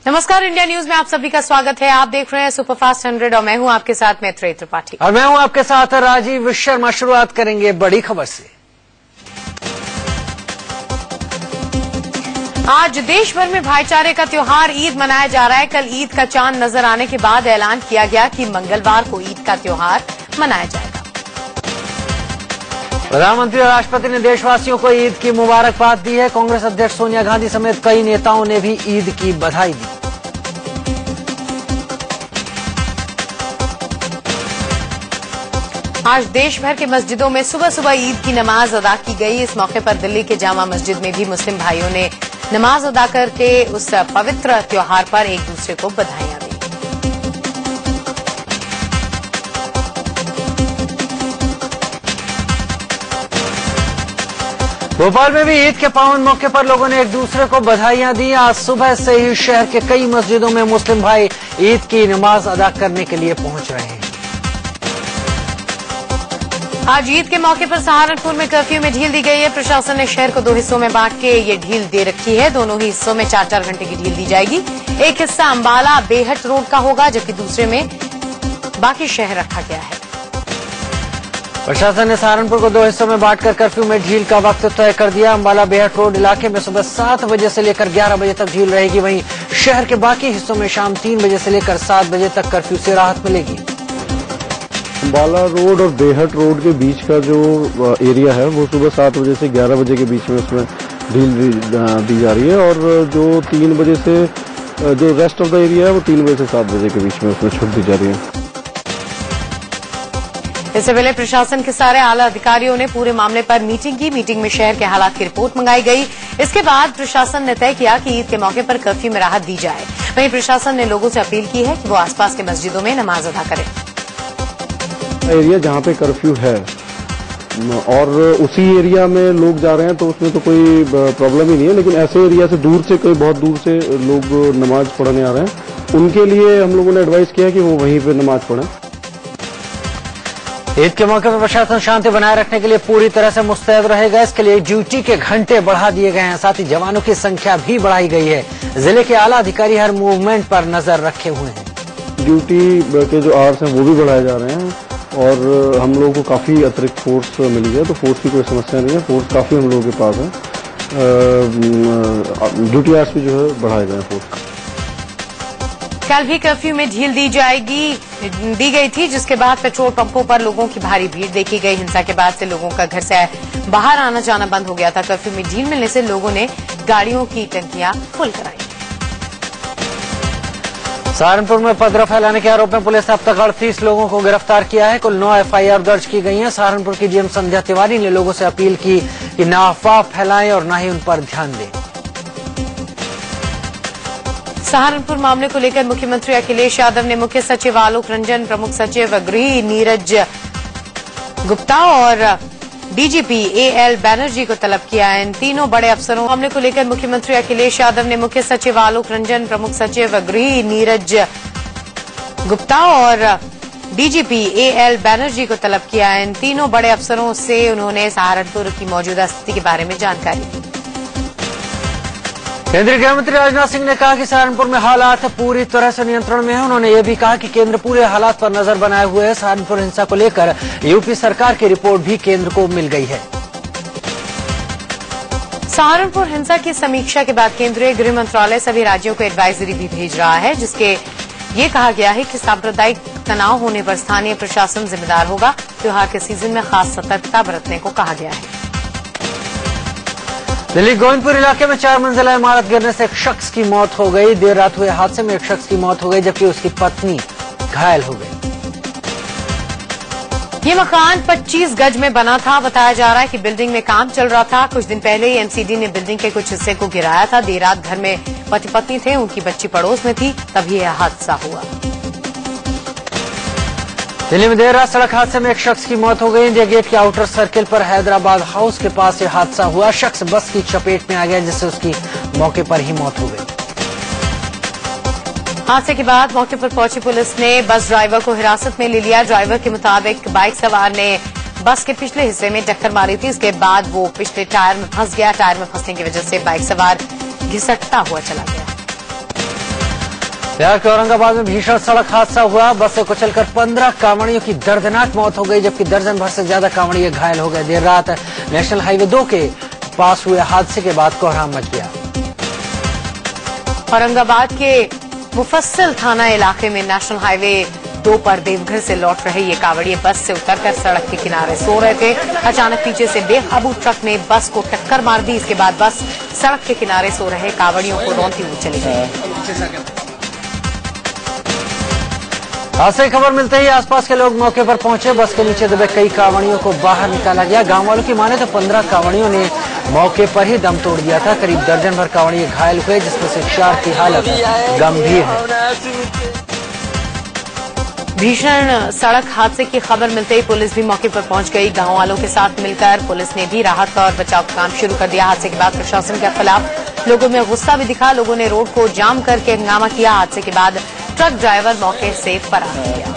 नमस्कार, India news में आप सभी का स्वागत है। आप देख रहे हैं सुपरफास्ट 100 और मैं हूं आपके साथ मैत्रेयी त्रिपाठी। और मैं हूं आपके साथ राजीव शर्मा। शुरुआत करेंगे बड़ी खबर से। आज देश भर में भाईचारे का त्योहार ईद मनाया जा रहा है। कल ईद का चांद नजर आने के बाद ऐलान किया गया कि मंगलवार को ईद का त्योहार मनाया जाएगा। प्रधानमंत्री और राष्ट्रपति ने देशवासियों को ईद की मुबारकबाद दी है। कांग्रेस अध्यक्ष सोनिया गांधी समेत कई नेताओं ने भी ईद की बधाई दी। आज देश भर के मस्जिदों में सुबह सुबह ईद की नमाज अदा की गई। इस मौके पर दिल्ली के जामा मस्जिद में भी मुस्लिम भाइयों ने नमाज अदा करके उस पवित्र त्योहार पर एक दूसरे को बधाइयां दी। भोपाल में भी ईद के पावन मौके पर लोगों ने एक दूसरे को बधाइयां दी। आज सुबह से ही शहर के कई मस्जिदों में मुस्लिम भाई ईद की नमाज अदा करने के लिए पहुंच रहे हैं। आज ईद के मौके पर सहारनपुर में कर्फ्यू में ढील दी गई है। प्रशासन ने शहर को दो हिस्सों में बांट के ये ढील दे रखी है। दोनों ही हिस्सों में 4-4 घंटे की ढील दी जाएगी। एक हिस्सा अंबाला बेहट रोड का होगा, जबकि दूसरे में बाकी शहर रखा गया है। प्रशासन ने सहारनपुर को दो हिस्सों में बांटकर कर्फ्यू में ढील का वक्त तय कर दिया। अंबाला बेहट रोड इलाके में सुबह 7 बजे से लेकर 11 बजे तक ढील रहेगी। वहीं शहर के बाकी हिस्सों में शाम 3 बजे से लेकर 7 बजे तक कर्फ्यू से राहत मिलेगी। अंबाला रोड और बेहट रोड के बीच का जो एरिया है वो सुबह 7 बजे से 11 बजे के बीच में उसमें ढील दी जा रही है, और जो 3 बजे से जो रेस्ट ऑफ द एरिया है वो 3 बजे से 7 बजे के बीच में उसमें छूट दी जा रही है। इससे पहले प्रशासन के सारे आला अधिकारियों ने पूरे मामले पर मीटिंग की। मीटिंग में शहर के हालात की रिपोर्ट मंगाई गई। इसके बाद प्रशासन ने तय किया कि ईद के मौके पर कर्फ्यू में राहत दी जाए। वहीं प्रशासन ने लोगों से अपील की है कि वो आसपास के मस्जिदों में नमाज अदा करें। एरिया जहाँ पे कर्फ्यू है और उसी एरिया में लोग जा रहे हैं तो उसमें तो कोई प्रॉब्लम ही नहीं है, लेकिन ऐसे एरिया से दूर से, कोई बहुत दूर से लोग नमाज पढ़ने आ रहे हैं, उनके लिए हम लोगों ने एडवाइस किया कि वो वहीं पे नमाज पढ़ें। ईद के मौके पर प्रशासन शांति बनाए रखने के लिए पूरी तरह से मुस्तैद रहेगा। इसके लिए ड्यूटी के घंटे बढ़ा दिए गए हैं। साथ ही जवानों की संख्या भी बढ़ाई गई है। जिले के आला अधिकारी हर मूवमेंट पर नजर रखे हुए हैं। ड्यूटी के जो आवर्स हैं वो भी बढ़ाए जा रहे हैं और हम लोगों को काफी अतिरिक्त फोर्स मिली है, तो फोर्स की कोई समस्या नहीं है। फोर्स काफी हम लोगों के पास है। ड्यूटी आवर्स भी जो है बढ़ाए गए हैं फोर्स। कल भी कर्फ्यू में ढील दी गई थी, जिसके बाद पेट्रोल पंपों पर लोगों की भारी भीड़ देखी गई। हिंसा के बाद से लोगों का घर से बाहर आना जाना बंद हो गया था। कर्फ्यू में ढील मिलने से लोगों ने गाड़ियों की टंकियां फुल कराई। सहारनपुर में उपद्रव फैलाने के आरोप में पुलिस ने अब तक 38 लोगों को गिरफ्तार किया है। कुल 9 FIR दर्ज की गई हैं। सहारनपुर की डीएम संध्या तिवारी ने लोगों से अपील की कि न अफवाह फैलाएं और न ही उन पर ध्यान दें। सहारनपुर मामले को लेकर मुख्यमंत्री अखिलेश यादव ने मुख्य सचिव आलोक रंजन, प्रमुख सचिव गृह नीरज गुप्ता और डीजीपी AL बैनर्जी को तलब किया है। इन तीनों बड़े अफसरों मामले को लेकर मुख्यमंत्री अखिलेश यादव ने मुख्य सचिव आलोक रंजन, प्रमुख सचिव गृह नीरज गुप्ता और डीजीपी AL बैनर्जी को तलब किया है। इन तीनों बड़े अफसरों से उन्होंने सहारनपुर की मौजूदा स्थिति के बारे में जानकारी दी। केंद्रीय गृह मंत्री राजनाथ सिंह ने कहा कि सहारनपुर में हालात पूरी तरह से नियंत्रण में है। उन्होंने ये भी कहा कि केंद्र पूरे हालात पर नजर बनाए हुए है। सहारनपुर हिंसा को लेकर यूपी सरकार की रिपोर्ट भी केंद्र को मिल गई है। सहारनपुर हिंसा की समीक्षा के बाद केंद्रीय गृह मंत्रालय सभी राज्यों को एडवाइजरी भी भेज रहा है, जिसके ये कहा गया है कि सांप्रदायिक तनाव होने पर स्थानीय प्रशासन जिम्मेदार होगा। त्योहार के सीजन में खास सतर्कता बरतने को कहा गया है। दिल्ली गोविंदपुर इलाके में 4 मंजिला इमारत गिरने से एक शख्स की मौत हो गई। देर रात हुए हादसे में एक शख्स की मौत हो गई, जबकि उसकी पत्नी घायल हो गई। ये मकान 25 गज में बना था। बताया जा रहा है कि बिल्डिंग में काम चल रहा था। कुछ दिन पहले ही MCD ने बिल्डिंग के कुछ हिस्से को गिराया था। देर रात घर में पति पत्नी थे, उनकी बच्ची पड़ोस में थी, तभी यह हादसा हुआ। दिल्ली में देर रात सड़क हादसे में एक शख्स की मौत हो गई। इंडिया गेट के आउटर सर्किल पर हैदराबाद हाउस के पास यह हादसा हुआ। शख्स बस की चपेट में आ गया, जिससे उसकी मौके पर ही मौत हो गई। हादसे के बाद मौके पर पहुंची पुलिस ने बस ड्राइवर को हिरासत में ले लिया। ड्राइवर के मुताबिक बाइक सवार ने बस के पिछले हिस्से में टक्कर मारी थी। इसके बाद वो पिछले टायर में फंस गया। टायर में फंसने की वजह से बाइक सवार घिसटता हुआ चला गया। बिहार के औरंगाबाद में भीषण सड़क हादसा हुआ। बस से कुचलकर 15 कांवड़ियों की दर्दनाक मौत हो गई, जबकि दर्जन भर से ज्यादा कांवड़िए घायल हो गए। देर रात नेशनल हाईवे 2 के पास हुए हादसे के बाद कोहराम मच गया। औरंगाबाद के मुफस्सिल थाना इलाके में नेशनल हाईवे 2 पर देवघर से लौट रहे ये कांवड़िए बस से उतरकर सड़क के किनारे सो रहे थे। अचानक पीछे से बेकाबू ट्रक ने बस को टक्कर मार दी। इसके बाद बस सड़क के किनारे सो रहे कांवड़ियों को रौंदती हुई चली गई। हादसे की खबर मिलते ही आसपास के लोग मौके पर पहुंचे। बस के नीचे दबे कई कांवड़ियों को बाहर निकाला गया। गांव वालों की माने तो 15 कांवड़ियों ने मौके पर ही दम तोड़ दिया था। करीब दर्जन भर कांवड़िए घायल हुए, जिसमें से 4 की हालत गंभीर है। भीषण सड़क हादसे की खबर मिलते ही पुलिस भी मौके पर पहुंच गई। गांव वालों के साथ मिलकर पुलिस ने भी राहत और बचाव का काम शुरू कर दिया। हादसे के बाद प्रशासन के खिलाफ लोगों में गुस्सा भी दिखा। लोगों ने रोड को जाम करके हंगामा किया। हादसे के बाद ट्रक ड्राइवर मौके से फरार हो गया।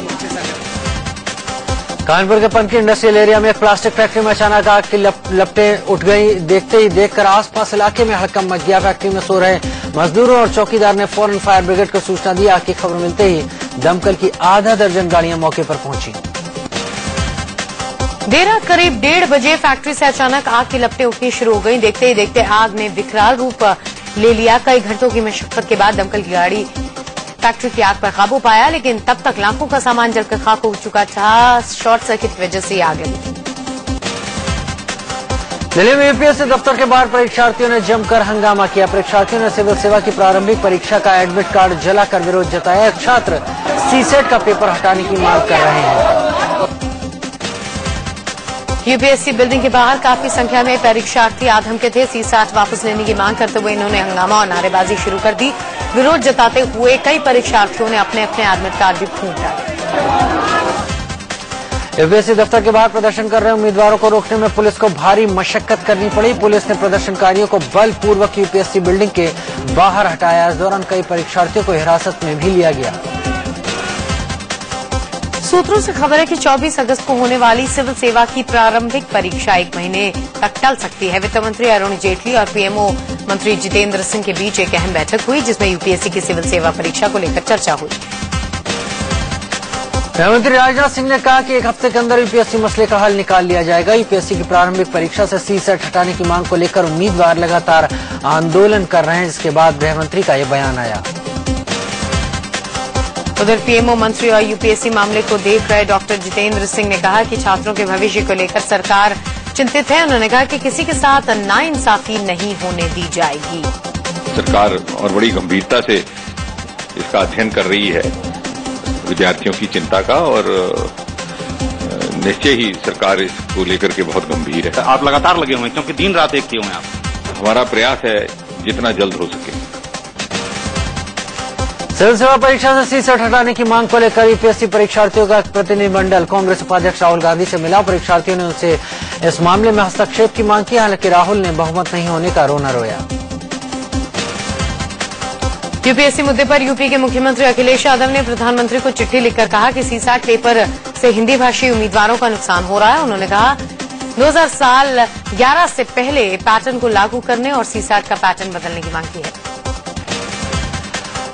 कानपुर के पनकी इंडस्ट्रियल एरिया में एक प्लास्टिक फैक्ट्री में अचानक आग की लपटें उठ गई। देखकर आसपास इलाके में हड़कंप मच गया। फैक्ट्री में सो रहे मजदूरों और चौकीदार ने फौरन फायर ब्रिगेड को सूचना दी। आग की खबर मिलते ही दमकल की आधा दर्जन गाड़ियां मौके पर पहुंची। देर रात करीब 1:30 बजे फैक्ट्री से अचानक आग की लपटें उठनी शुरू हो गई। देखते ही देखते आग ने विकराल रूप ले लिया। कई घंटों की मशक्कत के बाद दमकल की गाड़ी फैक्ट्री की आग पर काबू पाया, लेकिन तब तक लाखों का सामान जलकर खाक हो चुका था। शॉर्ट सर्किट की वजह से आग लगी। दिल्ली में यूपीएससी दफ्तर के बाहर परीक्षार्थियों ने जमकर हंगामा किया। परीक्षार्थियों ने सिविल सेवा की प्रारंभिक परीक्षा का एडमिट कार्ड जलाकर विरोध जताया। एक छात्र सीसेट का पेपर हटाने की मांग कर रहे हैं। यूपीएससी बिल्डिंग के बाहर काफी संख्या में परीक्षार्थी आधमके थे। सीसेट वापस लेने की मांग करते हुए इन्होंने हंगामा और नारेबाजी शुरू कर दी। विरोध जताते हुए कई परीक्षार्थियों ने अपने अपने एडमिट कार्ड भी फूंक डाले। यूपीएससी दफ्तर के बाहर प्रदर्शन कर रहे उम्मीदवारों को रोकने में पुलिस को भारी मशक्कत करनी पड़ी। पुलिस ने प्रदर्शनकारियों को बलपूर्वक यूपीएससी बिल्डिंग के बाहर हटाया। इस दौरान कई परीक्षार्थियों को हिरासत में भी लिया गया। सूत्रों से खबर है कि 24 अगस्त को होने वाली सिविल सेवा की प्रारंभिक परीक्षा 1 महीने तक टल सकती है। वित्त मंत्री अरुण जेटली और पीएमओ मंत्री जितेंद्र सिंह के बीच एक अहम बैठक हुई, जिसमें यूपीएससी की सिविल सेवा परीक्षा को लेकर चर्चा हुई। गृहमंत्री राजनाथ सिंह ने कहा कि 1 हफ्ते के अंदर यूपीएससी मसले का हल निकाल लिया जाएगा। यूपीएससी की प्रारंभिक परीक्षा से सीसेट हटाने की मांग को लेकर उम्मीदवार लगातार आंदोलन कर रहे हैं, जिसके बाद गृहमंत्री का यह बयान आया। उधर पीएमओ मंत्री और यूपीएससी मामले को देख रहे डॉक्टर जितेंद्र सिंह ने कहा कि छात्रों के भविष्य को लेकर सरकार चिंतित है। उन्होंने कहा कि किसी के साथ नाइंसाफी नहीं होने दी जाएगी। सरकार और बड़ी गंभीरता से इसका अध्ययन कर रही है, विद्यार्थियों की चिंता का, और निश्चय ही सरकार इसको लेकर के बहुत गंभीर है। आप लगातार लगे हुए हैं क्योंकि दिन रात एक किए हुए हैं आप। हमारा प्रयास है जितना जल्द हो सके। सिविल सेवा परीक्षा से सीसेट हटाने की मांग को लेकर यूपीएससी परीक्षार्थियों का प्रतिनिधिमंडल कांग्रेस उपाध्यक्ष राहुल गांधी से मिला। परीक्षार्थियों ने उनसे इस मामले में हस्तक्षेप की मांग की। हालांकि राहुल ने बहुमत नहीं होने का रोना रोया। यूपीएससी मुद्दे पर यूपी के मुख्यमंत्री अखिलेश यादव ने प्रधानमंत्री को चिट्ठी लिखकर कहा कि सीसेट पेपर से हिंदी भाषी उम्मीदवारों का नुकसान हो रहा है। उन्होंने कहा 2011 से पहले पैटर्न को लागू करने और सीसेट का पैटर्न बदलने की मांग की है।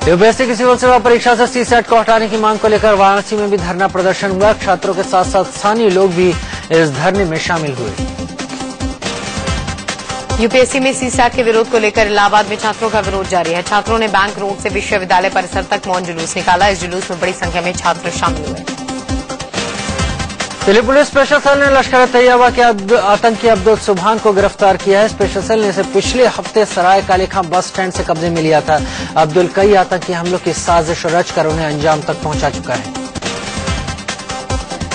यूपीएससी की सिविल सेवा परीक्षा से सीसेट को हटाने की मांग को लेकर वाराणसी में भी धरना प्रदर्शन हुआ। छात्रों के साथ साथ स्थानीय लोग भी इस धरने में शामिल हुए। यूपीएससी में सीसेट के विरोध को लेकर इलाहाबाद में छात्रों का विरोध जारी है। छात्रों ने बैंक रोड से विश्वविद्यालय परिसर तक मौन जुलूस निकाला। इस जुलूस में बड़ी संख्या में छात्र शामिल हुए। दिल्ली पुलिस स्पेशल सेल ने लश्कर तैयबा के आतंकी अब्दुल सुभान को गिरफ्तार किया है। स्पेशल सेल ने इसे पिछले हफ्ते सराय काले खां बस स्टैंड से कब्जे में लिया था। अब्दुल कई आतंकी हमलों की साजिश रचकर उन्हें अंजाम तक पहुंचा चुका है।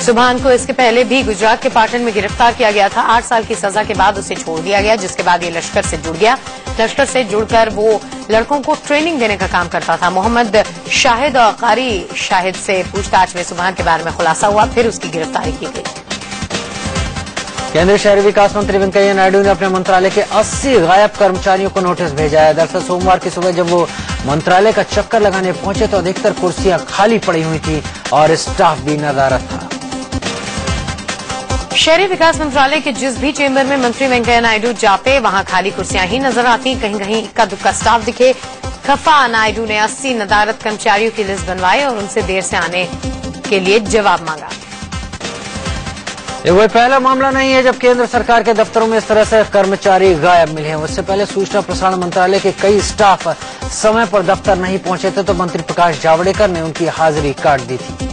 सुभान को इसके पहले भी गुजरात के पाटन में गिरफ्तार किया गया था। 8 साल की सजा के बाद उसे छोड़ दिया गया, जिसके बाद ये लश्कर से जुड़ गया। लश्कर से जुड़कर वो लड़कों को ट्रेनिंग देने का काम करता था। मोहम्मद शाहिद और कारी शाहिद से पूछताछ में सुभान के बारे में खुलासा हुआ, फिर उसकी गिरफ्तारी की गई। केंद्रीय शहरी विकास मंत्री वेंकैया नायडू ने अपने मंत्रालय के 80 गायब कर्मचारियों को नोटिस भेजा है। दरअसल सोमवार की सुबह जब वो मंत्रालय का चक्कर लगाने पहुंचे तो अधिकतर कुर्सियां खाली पड़ी हुई थी और स्टाफ भी नदारद था। शहरी विकास मंत्रालय के जिस भी चेंबर में मंत्री वेंकैया नायडू जाते, वहां खाली कुर्सियां ही नजर आती। कहीं कहीं इक्का दुक्का स्टाफ दिखे। खफा नायडू ने 80 नदारत कर्मचारियों की लिस्ट बनवाई और उनसे देर से आने के लिए जवाब मांगा। ये वही पहला मामला नहीं है जब केंद्र सरकार के दफ्तरों में इस तरह से कर्मचारी गायब मिले हैं। उससे पहले सूचना प्रसारण मंत्रालय के कई स्टाफ समय पर दफ्तर नहीं पहुंचे थे तो मंत्री प्रकाश जावड़ेकर ने उनकी हाजिरी काट दी थी।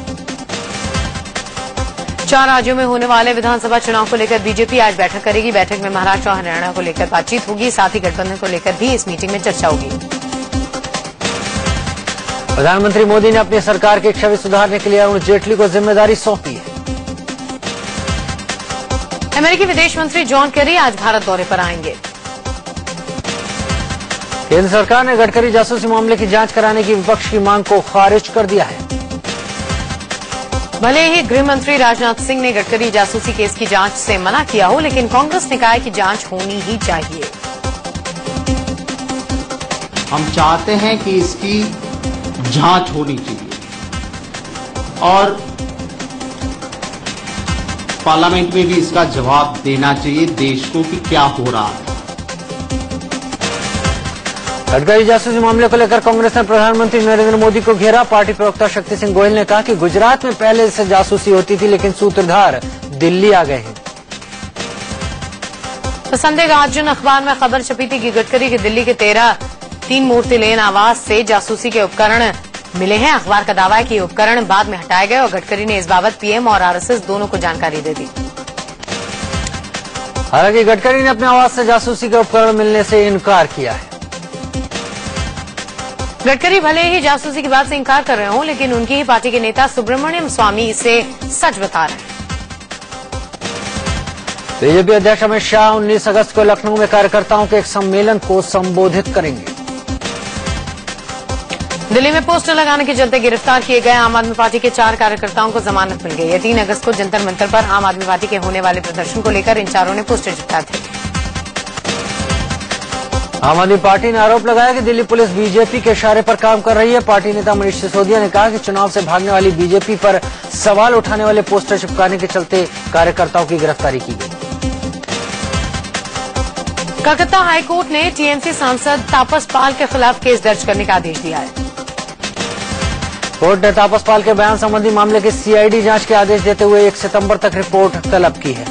4 राज्यों में होने वाले विधानसभा चुनाव को लेकर बीजेपी आज बैठक करेगी। बैठक में महाराष्ट्र और हरियाणा को लेकर बातचीत होगी। साथ ही गठबंधन को लेकर भी इस मीटिंग में चर्चा होगी। प्रधानमंत्री मोदी ने अपनी सरकार की छवि सुधारने के लिए अरुण जेटली को जिम्मेदारी सौंपी है। अमेरिकी विदेश मंत्री जॉन केरी आज भारत दौरे पर आएंगे। केंद्र सरकार ने गडकरी जासूसी मामले की जांच कराने की विपक्ष की मांग को खारिज कर दिया है। भले ही गृह मंत्री राजनाथ सिंह ने गडकरी जासूसी केस की जांच से मना किया हो, लेकिन कांग्रेस ने कहा है कि जांच होनी ही चाहिए। हम चाहते हैं कि इसकी जांच होनी चाहिए और पार्लियामेंट में भी इसका जवाब देना चाहिए देश को कि क्या हो रहा है। गडकरी जासूसी मामले को लेकर कांग्रेस ने प्रधानमंत्री नरेंद्र मोदी को घेरा। पार्टी प्रवक्ता शक्ति सिंह गोयल ने कहा कि गुजरात में पहले से जासूसी होती थी लेकिन सूत्रधार दिल्ली आ गए हैं। तो संदेह अर्जुन अखबार में खबर छपी थी कि गडकरी के दिल्ली के 3 मूर्ति लेन आवास से जासूसी के उपकरण मिले हैं। अखबार का दावा है कि ये उपकरण बाद में हटाए गए और गडकरी ने इस बाबत पीएम और आरएसएस दोनों को जानकारी दे दी। हालांकि गडकरी ने अपने आवास से जासूसी के उपकरण मिलने से इनकार किया है। गडकरी भले ही जासूसी की बात से इनकार कर रहे हों, लेकिन उनकी ही पार्टी के नेता सुब्रमण्यम स्वामी इसे सच बता रहे हैं। बीजेपी अध्यक्ष अमित शाह 19 अगस्त को लखनऊ में कार्यकर्ताओं के एक सम्मेलन को संबोधित करेंगे। दिल्ली में पोस्टर लगाने के चलते गिरफ्तार किए गए आम आदमी पार्टी के 4 कार्यकर्ताओं को जमानत मिल गई है। 3 अगस्त को जंतर मंतर पर आम आदमी पार्टी के होने वाले प्रदर्शन को लेकर इन चारों ने पोस्टर चिपकाए थे। आम आदमी पार्टी ने आरोप लगाया कि दिल्ली पुलिस बीजेपी के इशारे पर काम कर रही है। पार्टी नेता मनीष सिसोदिया ने कहा कि चुनाव से भागने वाली बीजेपी पर सवाल उठाने वाले पोस्टर चिपकाने के चलते कार्यकर्ताओं की गिरफ्तारी की गई। कलकत्ता हाईकोर्ट ने टीएमसी सांसद तापस पाल के खिलाफ केस दर्ज करने का आदेश दिया है। कोर्ट ने तापस पाल के बयान संबंधी मामले की सीआईडी जांच के आदेश देते हुए 1 सितंबर तक रिपोर्ट तलब की है।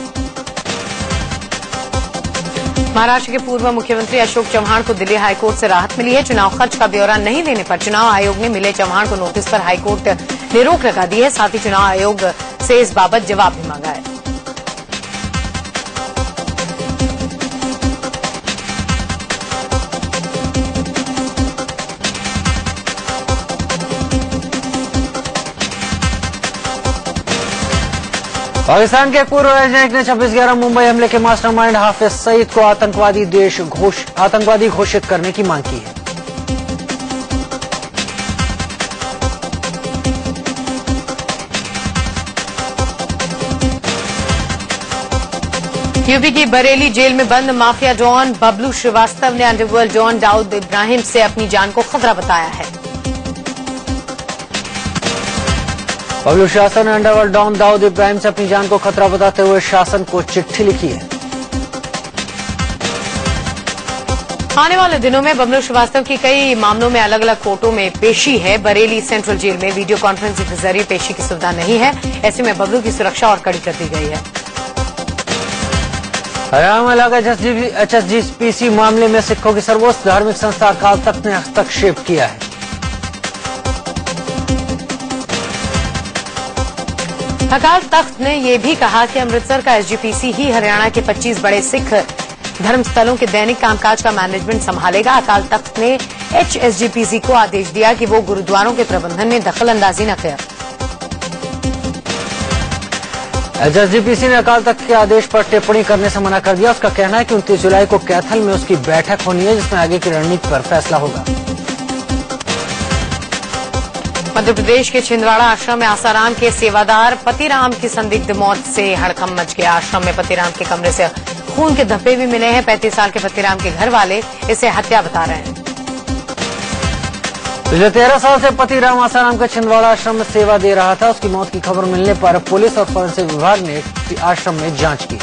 महाराष्ट्र के पूर्व मुख्यमंत्री अशोक चव्हाण को दिल्ली हाईकोर्ट से राहत मिली है। चुनाव खर्च का ब्यौरा नहीं देने पर चुनाव आयोग ने मिले चव्हाण को नोटिस पर हाईकोर्ट ने रोक लगा दी है। साथ ही चुनाव आयोग से इस बाबत जवाब भी मांगा है। पाकिस्तान के पूर्व राजनयिक ने 26/11 मुंबई हमले के मास्टरमाइंड हाफिज सईद को आतंकवादी घोषित करने की मांग की है। यूपी की बरेली जेल में बंद माफिया डॉन बबलू श्रीवास्तव ने अंडरवर्ल्ड डॉन दाऊद इब्राहिम से अपनी जान को खतरा बताया है। बबलू श्रीवास्तव ने अंडरवर्ल्ड डॉन दाऊद इब्राहिम से अपनी जान को खतरा बताते हुए शासन को चिट्ठी लिखी है। आने वाले दिनों में बबलू श्रीवास्तव की कई मामलों में अलग अलग कोर्टों में पेशी है। बरेली सेंट्रल जेल में वीडियो कॉन्फ्रेंसिंग के जरिए पेशी की सुविधा नहीं है। ऐसे में बबलू की सुरक्षा और कड़ी कर दी गई है। हरियाणा में लगा एचएसजीपीसी मामले में सिखों की सर्वोच्च धार्मिक संस्था अकाल तख्त ने हस्तक्षेप किया है। अकाल तख्त ने यह भी कहा कि अमृतसर का एसजीपीसी ही हरियाणा के 25 बड़े सिख धर्मस्थलों के दैनिक कामकाज का मैनेजमेंट संभालेगा। अकाल तख्त ने एचएसजीपीसी को आदेश दिया कि वो गुरुद्वारों के प्रबंधन में दखल अंदाजी न करे। एचएसजीपीसी ने अकाल तख्त के आदेश पर टिप्पणी करने से मना कर दिया। उसका कहना है कि 29 जुलाई को कैथल में उसकी बैठक होनी है जिसमें आगे की रणनीति पर फैसला होगा। मध्य प्रदेश के छिंदवाड़ा आश्रम में आसाराम के सेवादार पतिराम की संदिग्ध मौत से हड़कंप मच गया। आश्रम में पतिराम के कमरे से खून के धब्बे भी मिले हैं। 35 साल के पतिराम के घर वाले इसे हत्या बता रहे हैं। पिछले 13 साल से पतिराम आसाराम का छिंदवाड़ा आश्रम में सेवा दे रहा था। उसकी मौत की खबर मिलने पर पुलिस और फोरेंसिक विभाग ने आश्रम में जांच की।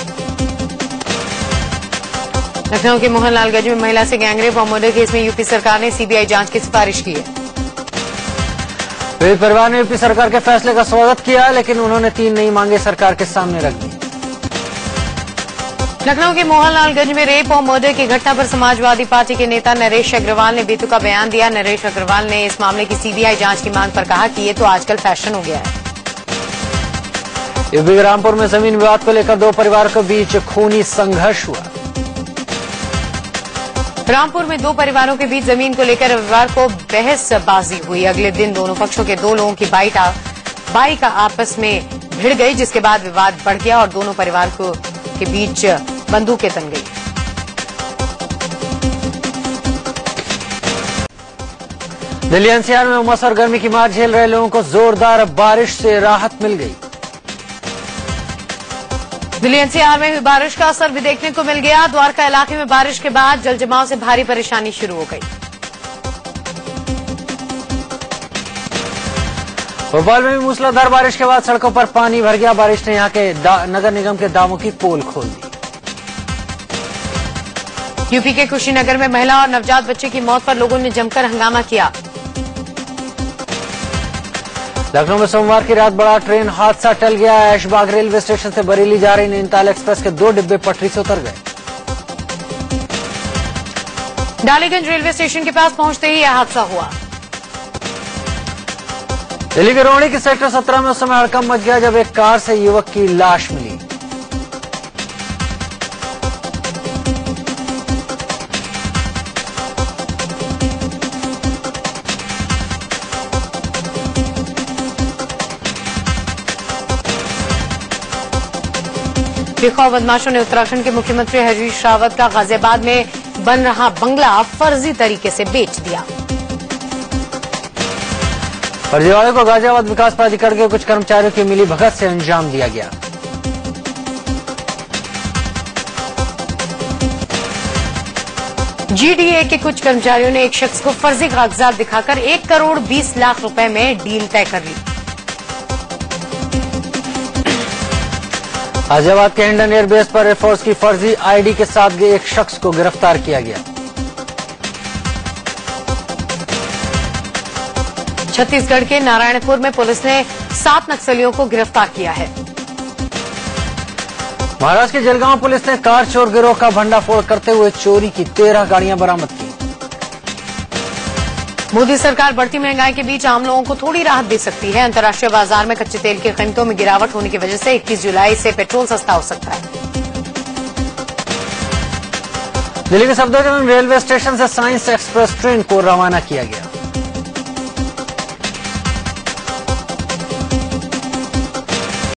लखनऊ के मोहनलालगंज में महिला से गैंगरेप और मर्डर केस में यूपी सरकार ने सीबीआई जांच की सिफारिश की है। पीड़ित परिवार ने यूपी सरकार के फैसले का स्वागत किया, लेकिन उन्होंने 3 नई मांगे सरकार के सामने रख दी। लखनऊ के मोहनलालगंज में रेप और मर्डर की घटना पर समाजवादी पार्टी के नेता नरेश अग्रवाल ने बेतुका बयान दिया। नरेश अग्रवाल ने इस मामले की सीबीआई जांच की मांग पर कहा कि ये तो आजकल फैशन हो गया है। यूपी के रामपुर में जमीन विवाद को लेकर 2 परिवारों के बीच खूनी संघर्ष हुआ। रामपुर में 2 परिवारों के बीच जमीन को लेकर रविवार को बहसबाजी हुई। अगले दिन दोनों पक्षों के 2 लोगों की बाइक आपस में भिड़ गई, जिसके बाद विवाद बढ़ गया और दोनों परिवार के बीच बंदूकें तन गई। दिल्ली एनसीआर में उमस और गर्मी की मार झेल रहे लोगों को जोरदार बारिश से राहत मिल गई। दिल्ली एनसीआर में हुई बारिश का असर भी देखने को मिल गया। द्वारका इलाके में बारिश के बाद जलजमाव से भारी परेशानी शुरू हो गई। भोपाल में भी मूसलाधार बारिश के बाद सड़कों पर पानी भर गया। बारिश ने यहां के नगर निगम के दावों की पोल खोल दी। यूपी के कुशीनगर में महिला और नवजात बच्चे की मौत पर लोगों ने जमकर हंगामा किया। लखनऊ में सोमवार की रात बड़ा ट्रेन हादसा टल गया। ऐशबाग रेलवे स्टेशन से बरेली जा रही नैनीताल एक्सप्रेस के 2 डिब्बे पटरी से उतर गए। डालीगंज रेलवे स्टेशन के पास पहुंचते ही यह हादसा हुआ। दिल्ली के रोहड़ी के सेक्टर 17 में उस समय हड़कंप मच गया जब एक कार से युवक की लाश मिली। बेखौफ बदमाशों ने उत्तराखंड के मुख्यमंत्री हरीश रावत का गाजियाबाद में बन रहा बंगला फर्जी तरीके से बेच दिया। फर्जीवाड़े को गाजियाबाद विकास प्राधिकरण के कुछ कर्मचारियों की मिली भगत से अंजाम दिया गया। जीडीए के कुछ कर्मचारियों ने एक शख्स को फर्जी कागजात दिखाकर 1 करोड़ 20 लाख रुपए में डील तय कर ली। गाजियाबाद के हिंडन एयरबेस पर एयरफोर्स की फर्जी आईडी के साथ गए एक शख्स को गिरफ्तार किया गया। छत्तीसगढ़ के नारायणपुर में पुलिस ने 7 नक्सलियों को गिरफ्तार किया है। महाराष्ट्र के जलगांव पुलिस ने कार चोर गिरोह का भंडाफोड़ करते हुए चोरी की 13 गाड़ियां बरामद की। मोदी सरकार बढ़ती महंगाई के बीच आम लोगों को थोड़ी राहत दे सकती है। अंतर्राष्ट्रीय बाजार में कच्चे तेल की कीमतों में गिरावट होने की वजह से 21 जुलाई से पेट्रोल सस्ता हो सकता है। दिल्ली के सफदरजंग रेलवे स्टेशन से साइंस एक्सप्रेस ट्रेन को रवाना किया गया।